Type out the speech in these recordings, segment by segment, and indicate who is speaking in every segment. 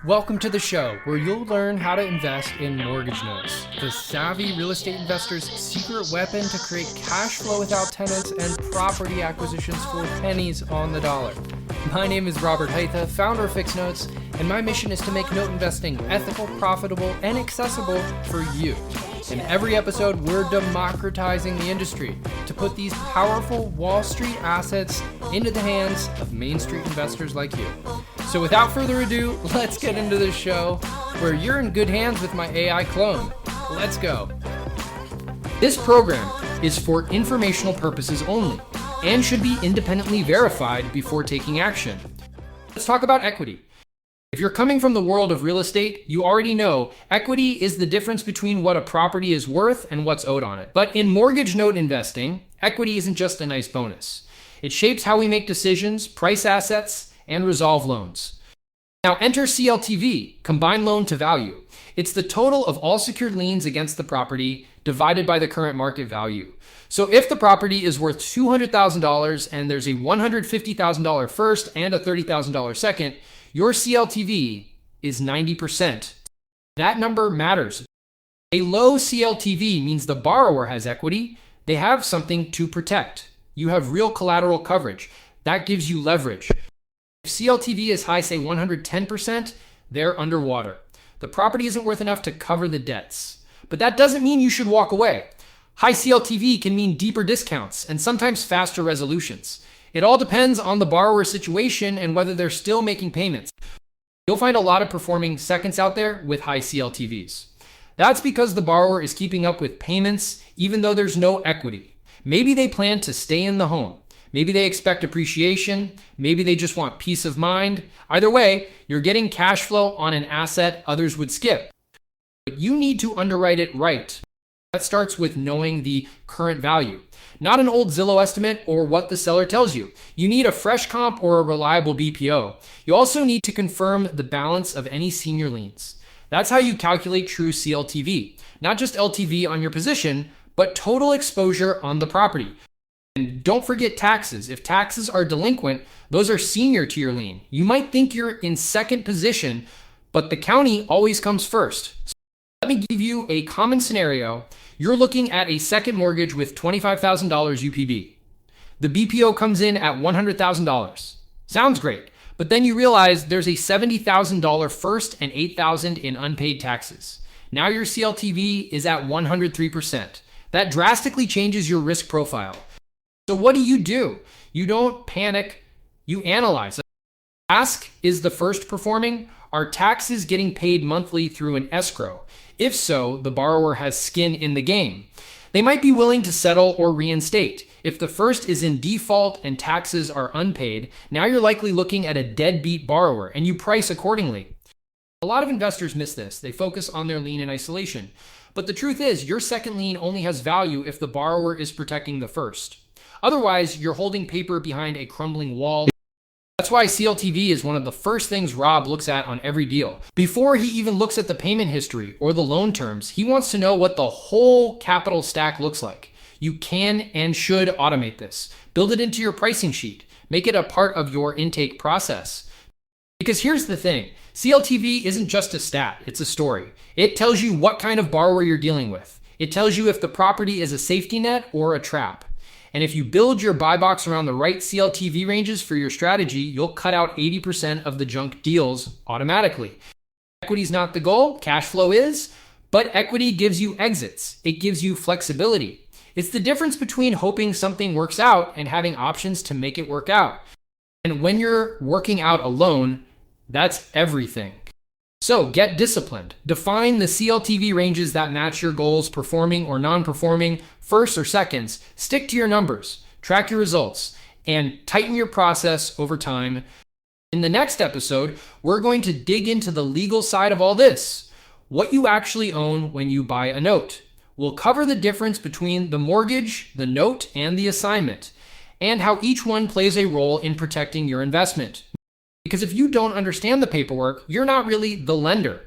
Speaker 1: Welcome to the show where you'll learn how to invest in mortgage notes, the savvy real estate investor's secret weapon to create cash flow without tenants and property acquisitions for pennies on the dollar. My name is Robert Haitha, founder of Fixed Notes, and my mission is to make note investing ethical, profitable, and accessible for you. In every episode, we're democratizing the industry to put these powerful Wall Street assets into the hands of Main Street investors like you. So without further ado, let's get into the show where you're in good hands with my AI clone. Let's go. This program is for informational purposes only and should be independently verified before taking action. Let's talk about equity. If you're coming from the world of real estate, you already know equity is the difference between what a property is worth and what's owed on it. But in mortgage note investing, equity isn't just a nice bonus. It shapes how we make decisions, price assets, and resolve loans. Now enter CLTV, combined loan to value. It's the total of all secured liens against the property divided by the current market value. So if the property is worth $200,000 and there's a $150,000 first and a $30,000 second, your CLTV is 90%. That number matters. A low CLTV means the borrower has equity. They have something to protect. You have real collateral coverage. That gives you leverage. If CLTV is high, say 110%, they're underwater. The property isn't worth enough to cover the debts. But that doesn't mean you should walk away. High CLTV can mean deeper discounts and sometimes faster resolutions. It all depends on the borrower's situation and whether they're still making payments. You'll find a lot of performing seconds out there with high CLTVs. That's because the borrower is keeping up with payments even though there's no equity. Maybe they plan to stay in the home. Maybe they expect appreciation. Maybe they just want peace of mind. Either way, you're getting cash flow on an asset others would skip. But you need to underwrite it right. That starts with knowing the current value, not an old Zillow estimate or what the seller tells you. You need a fresh comp or a reliable BPO. You also need to confirm the balance of any senior liens. That's how you calculate true CLTV, not just LTV on your position, but total exposure on the property. And don't forget taxes. If taxes are delinquent, those are senior to your lien. You might think you're in second position, but the county always comes first. So let me give you a common scenario. You're looking at a second mortgage with $25,000 UPB. The BPO comes in at $100,000. Sounds great, but then you realize there's a $70,000 first and $8,000 in unpaid taxes. Now your CLTV is at 103%. That drastically changes your risk profile. So what do? You don't panic, you analyze. Ask, is the first performing? Are taxes getting paid monthly through an escrow? If so, the borrower has skin in the game. They might be willing to settle or reinstate. If the first is in default and taxes are unpaid, now you're likely looking at a deadbeat borrower and you price accordingly. A lot of investors miss this. They focus on their lien in isolation. But the truth is, your second lien only has value if the borrower is protecting the first. Otherwise, you're holding paper behind a crumbling wall. That's why CLTV is one of the first things Rob looks at on every deal. Before he even looks at the payment history or the loan terms, he wants to know what the whole capital stack looks like. You can and should automate this. Build it into your pricing sheet. Make it a part of your intake process. Because here's the thing, CLTV isn't just a stat, it's a story. It tells you what kind of borrower you're dealing with. It tells you if the property is a safety net or a trap. And if you build your buy box around the right CLTV ranges for your strategy, you'll cut out 80% of the junk deals automatically. Equity is not the goal, cash flow is, but equity gives you exits. It gives you flexibility. It's the difference between hoping something works out and having options to make it work out. And when you're working out alone, that's everything. So get disciplined. Define the CLTV ranges that match your goals, performing or non-performing, first or seconds. Stick to your numbers, track your results, and tighten your process over time. In the next episode, we're going to dig into the legal side of all this. What you actually own when you buy a note. We'll cover the difference between the mortgage, the note, and the assignment, and how each one plays a role in protecting your investment. Because if you don't understand the paperwork, you're not really the lender.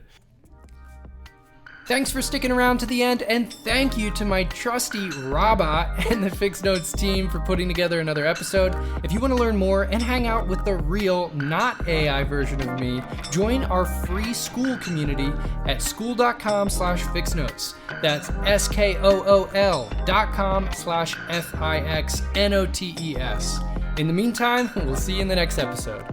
Speaker 1: Thanks for sticking around to the end, and thank you to my trusty Raba and the Fixed Notes team for putting together another episode. If you want to learn more and hang out with the real, not AI version of me, join our free school community at school.com/fixnotes. That's SKOOL.com/FIXNOTES. In the meantime, we'll see you in the next episode.